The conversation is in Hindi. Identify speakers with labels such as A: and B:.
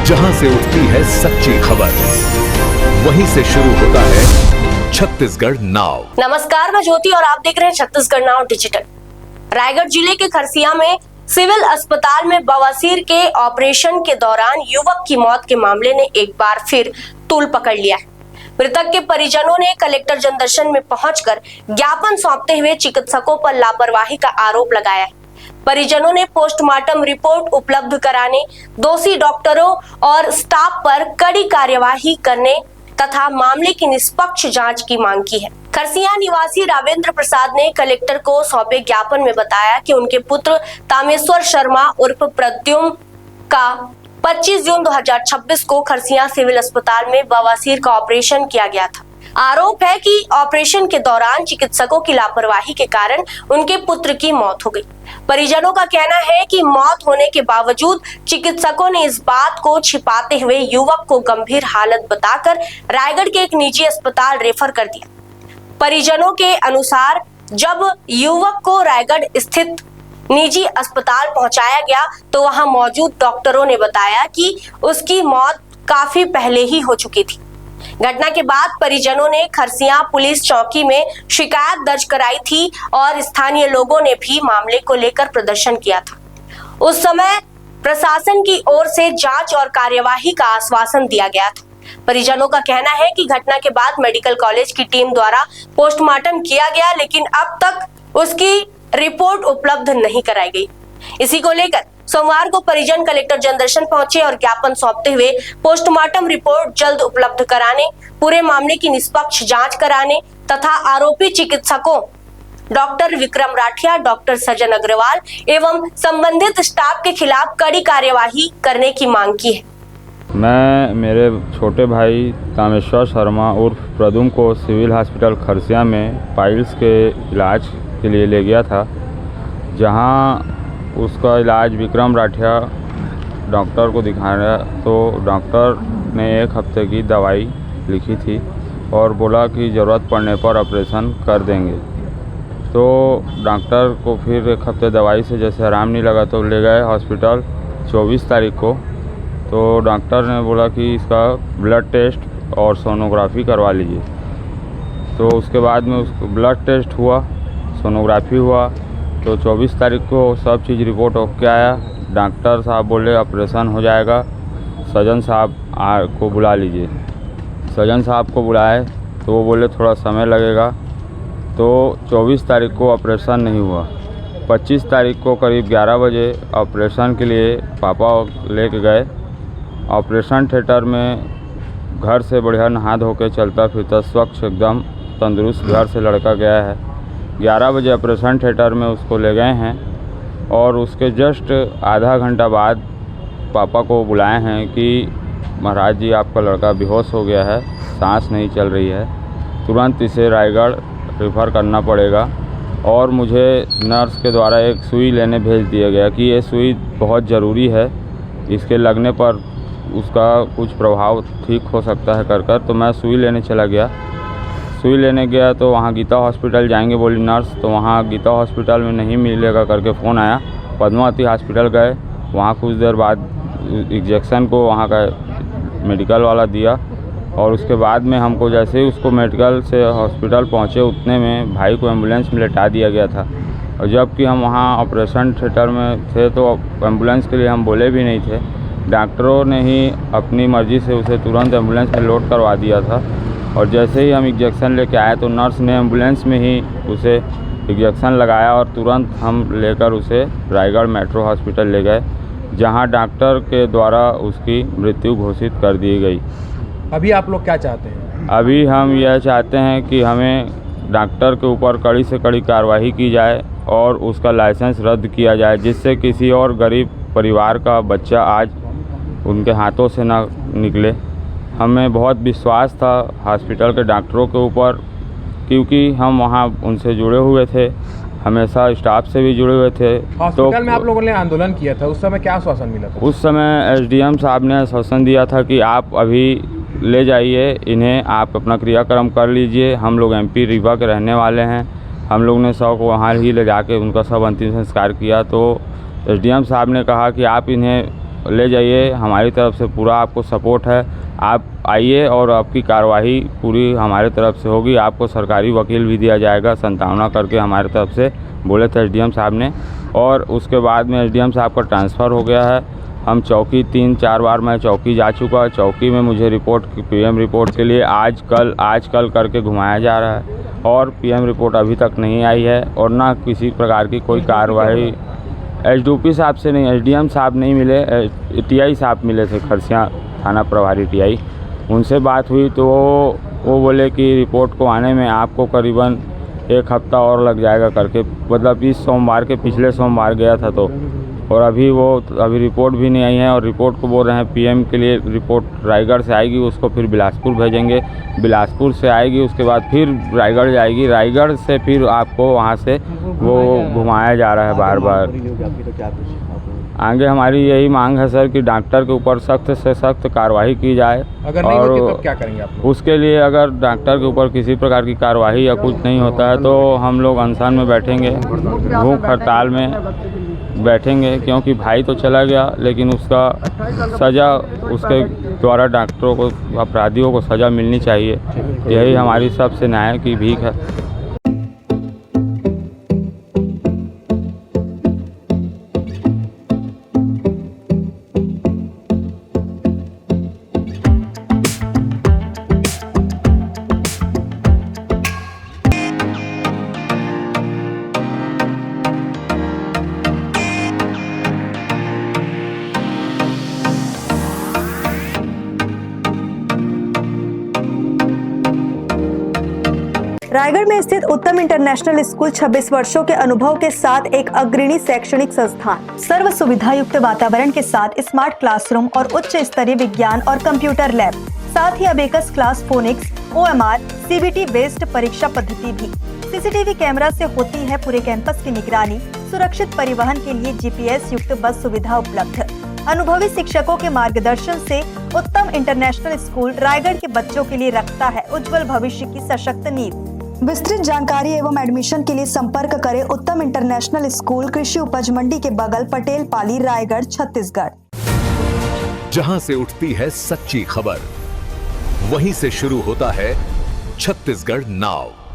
A: जहां से उठती है सच्ची खबर, वहीं से शुरू होता है छत्तीसगढ़ नाउ।
B: नमस्कार, मैं ज्योति और आप देख रहे हैं छत्तीसगढ़ नाउ डिजिटल। रायगढ़ जिले के खरसिया में सिविल अस्पताल में बवासीर के ऑपरेशन के दौरान युवक की मौत के मामले ने एक बार फिर तूल पकड़ लिया है। मृतक के परिजनों ने कलेक्टर जनदर्शन में पहुंचकर ज्ञापन सौंपते हुए चिकित्सकों पर लापरवाही का आरोप लगाया है। परिजनों ने पोस्टमार्टम रिपोर्ट उपलब्ध कराने, दोषी डॉक्टरों और स्टाफ पर कड़ी कार्यवाही करने तथा मामले की निष्पक्ष जांच की मांग की है। खरसिया निवासी रावेंद्र प्रसाद ने कलेक्टर को सौंपे ज्ञापन में बताया कि उनके पुत्र तामेश्वर शर्मा उर्फ प्रद्युम्न का 25 जून 2026 को खरसिया सिविल अस्पताल में बवासीर का ऑपरेशन किया गया था। आरोप है कि ऑपरेशन के दौरान चिकित्सकों की लापरवाही के कारण उनके पुत्र की मौत हो गई। परिजनों का कहना है कि मौत होने के बावजूद चिकित्सकों ने इस बात को छिपाते हुए युवक को गंभीर हालत बताकर रायगढ़ के एक निजी अस्पताल रेफर कर दिया। परिजनों के अनुसार जब युवक को रायगढ़ स्थित निजी अस्पताल पहुंचाया गया तो वहां मौजूद डॉक्टरों ने बताया कि उसकी मौत काफी पहले ही हो चुकी थी। घटना के बाद परिजनों ने खरसिया पुलिस चौकी में शिकायत दर्ज कराई थी और स्थानीय लोगों ने भी मामले को लेकर प्रदर्शन किया था। उस समय प्रशासन की ओर से जांच और कार्यवाही का आश्वासन दिया गया था। परिजनों का कहना है कि घटना के बाद मेडिकल कॉलेज की टीम द्वारा पोस्टमार्टम किया गया, लेकिन अब तक उसकी रिपोर्ट उपलब्ध नहीं कराई गई। इसी को लेकर सोमवार को परिजन कलेक्टर जनदर्शन पहुंचे और ज्ञापन सौंपते हुए पोस्टमार्टम रिपोर्ट जल्द उपलब्ध कराने, पूरे मामले की निष्पक्ष जांच कराने तथा आरोपी चिकित्सकों डॉक्टर विक्रम राठिया, डॉक्टर सजन अग्रवाल एवं संबंधित स्टाफ के खिलाफ कड़ी कार्यवाही करने की मांग की है।
C: मैं मेरे छोटे भाई तामेश्वर शर्मा उर्फ प्रद्युम्न को सिविल हॉस्पिटल खरसिया में पाइल्स के इलाज के लिए ले गया था, जहां उसका इलाज विक्रम राठिया डॉक्टर को दिखाया तो डॉक्टर ने 1 हफ्ते की दवाई लिखी थी और बोला कि ज़रूरत पड़ने पर ऑपरेशन कर देंगे। तो डॉक्टर को फिर 1 हफ्ते दवाई से जैसे आराम नहीं लगा तो ले गए हॉस्पिटल 24 तारीख को। तो डॉक्टर ने बोला कि इसका ब्लड टेस्ट और सोनोग्राफी करवा लीजिए। तो उसके बाद में उसको ब्लड टेस्ट हुआ, सोनोग्राफी हुआ, तो 24 तारीख को सब चीज़ रिपोर्ट ओके आया। डॉक्टर साहब बोले ऑपरेशन हो जाएगा, सजन साहब को बुला लीजिए। सजन साहब को बुलाए तो वो बोले थोड़ा समय लगेगा। तो 24 तारीख को ऑपरेशन नहीं हुआ। 25 तारीख को करीब 11 बजे ऑपरेशन के लिए पापा लेके गए। ऑपरेशन थिएटर में घर से बढ़िया नहा धो के चलता फिरता स्वच्छ एकदम तंदुरुस्त घर से लड़का गया है। 11 बजे ऑपरेशन थिएटर में उसको ले गए हैं और उसके जस्ट आधा घंटा बाद पापा को बुलाए हैं कि महाराज जी आपका लड़का बेहोश हो गया है, सांस नहीं चल रही है, तुरंत इसे रायगढ़ रेफ़र करना पड़ेगा। और मुझे नर्स के द्वारा एक सुई लेने भेज दिया गया कि ये सुई बहुत ज़रूरी है, इसके लगने पर उसका कुछ प्रभाव ठीक हो सकता है कर। तो मैं सुई लेने चला गया। सुई लेने गया तो वहाँ गीता हॉस्पिटल जाएंगे बोली नर्स, तो वहाँ गीता हॉस्पिटल में नहीं मिलेगा करके फ़ोन आया। पद्मावती हॉस्पिटल गए, वहाँ कुछ देर बाद इंजेक्शन को वहाँ का मेडिकल वाला दिया और उसके बाद में हमको जैसे ही उसको मेडिकल से हॉस्पिटल पहुँचे उतने में भाई को एम्बुलेंस में लेटा दिया गया था। और जबकि हम वहाँ ऑपरेशन थिएटर में थे तो एम्बुलेंस के लिए हम बोले भी नहीं थे। डॉक्टरों ने ही अपनी मर्ज़ी से उसे तुरंत एम्बुलेंस में लोड करवा दिया था। और जैसे ही हम इंजेक्शन लेके आए तो नर्स ने एम्बुलेंस में ही उसे इंजेक्शन लगाया और तुरंत हम लेकर उसे रायगढ़ मेट्रो हॉस्पिटल ले गए, जहां डॉक्टर के द्वारा उसकी मृत्यु घोषित कर दी गई।
D: अभी आप लोग क्या चाहते हैं?
C: अभी हम यह चाहते हैं कि हमें डॉक्टर के ऊपर कड़ी से कड़ी कार्रवाई की जाए और उसका लाइसेंस रद्द किया जाए, जिससे किसी और गरीब परिवार का बच्चा आज उनके हाथों से ना निकले। हमें बहुत विश्वास था हॉस्पिटल के डॉक्टरों के ऊपर, क्योंकि हम वहाँ उनसे जुड़े हुए थे, हमेशा स्टाफ से भी जुड़े हुए थे।
D: हॉस्पिटल में आप लोगों ने आंदोलन किया था, उस समय क्या आश्वासन मिला था?
C: उस समय एसडीएम साहब ने आश्वासन दिया था कि आप अभी ले जाइए इन्हें, आप अपना क्रियाक्रम कर लीजिए, हम लोग एमपी रीवा के रहने वाले हैं। हम लोग ने सब को वहाँ ही ले जाके उनका सब अंतिम संस्कार किया। तो एसडीएम साहब ने कहा कि आप इन्हें ले जाइए, हमारी तरफ से पूरा आपको सपोर्ट है। आप आइए और आपकी कार्रवाई पूरी हमारे तरफ से होगी। आपको सरकारी वकील भी दिया जाएगा 57 करके हमारे तरफ से बोले थे एसडीएम साहब ने। और उसके बाद में एसडीएम साहब का ट्रांसफ़र हो गया है। हम चौकी 3-4 बार मैं चौकी जा चुका। चौकी में मुझे रिपोर्ट पीएम रिपोर्ट के लिए आज कल करके घुमाया जा रहा है और पीएम रिपोर्ट अभी तक नहीं आई है और ना किसी प्रकार की कोई कार्रवाई। एसडीओपी साहब से नहीं, एसडीएम साहब नहीं मिले, टीआई साहब मिले थे, खरसिया थाना प्रभारी टीआई। उनसे बात हुई तो वो बोले कि रिपोर्ट को आने में आपको करीबन 1 हफ्ता और लग जाएगा करके। मतलब इस सोमवार के पिछले सोमवार गया था तो, और अभी रिपोर्ट भी नहीं आई है। और रिपोर्ट को बोल रहे हैं पीएम के लिए रिपोर्ट रायगढ़ से आएगी, उसको फिर बिलासपुर भेजेंगे, बिलासपुर से आएगी उसके बाद फिर रायगढ़ जाएगी, रायगढ़ से फिर आपको वहाँ से वो घुमाया जा रहा है बार बार। आगे हमारी यही मांग है सर कि डॉक्टर के ऊपर सख्त से सख्त कार्रवाई की जाए।
D: अगर नहीं होती तो क्या करेंगे आप लोग? उसके
C: लिए अगर डॉक्टर के ऊपर किसी प्रकार की कार्रवाई या कुछ नहीं होता है तो हम लोग अनशन में बैठेंगे, भूख हड़ताल में बैठेंगे, क्योंकि भाई तो चला गया लेकिन उसका सज़ा उसके द्वारा डॉक्टरों को, अपराधियों को सज़ा मिलनी चाहिए। यही हमारी सबसे न्याय की भीख है।
E: रायगढ़ में स्थित उत्तम इंटरनेशनल स्कूल 26 वर्षों के अनुभव के साथ एक अग्रणी शैक्षणिक संस्थान, सर्व सुविधा युक्त वातावरण के साथ स्मार्ट क्लासरूम और उच्च स्तरीय विज्ञान और कंप्यूटर लैब, साथ ही abacus class, phonics, OMR, CBT based परीक्षा पद्धति भी। सीसीटीवी कैमरा से होती है पूरे कैंपस की निगरानी। सुरक्षित परिवहन के लिए GPS युक्त बस सुविधा उपलब्ध। अनुभवी शिक्षकों के मार्गदर्शन से उत्तम इंटरनेशनल स्कूल रायगढ़ के बच्चों के लिए रखता है उज्जवल भविष्य की सशक्त नींव। विस्तृत जानकारी एवं एडमिशन के लिए संपर्क करें उत्तम इंटरनेशनल स्कूल, कृषि उपज मंडी के बगल, पटेल पाली, रायगढ़, छत्तीसगढ़।
A: जहां से उठती है सच्ची खबर, वहीं से शुरू होता है छत्तीसगढ़ नाव।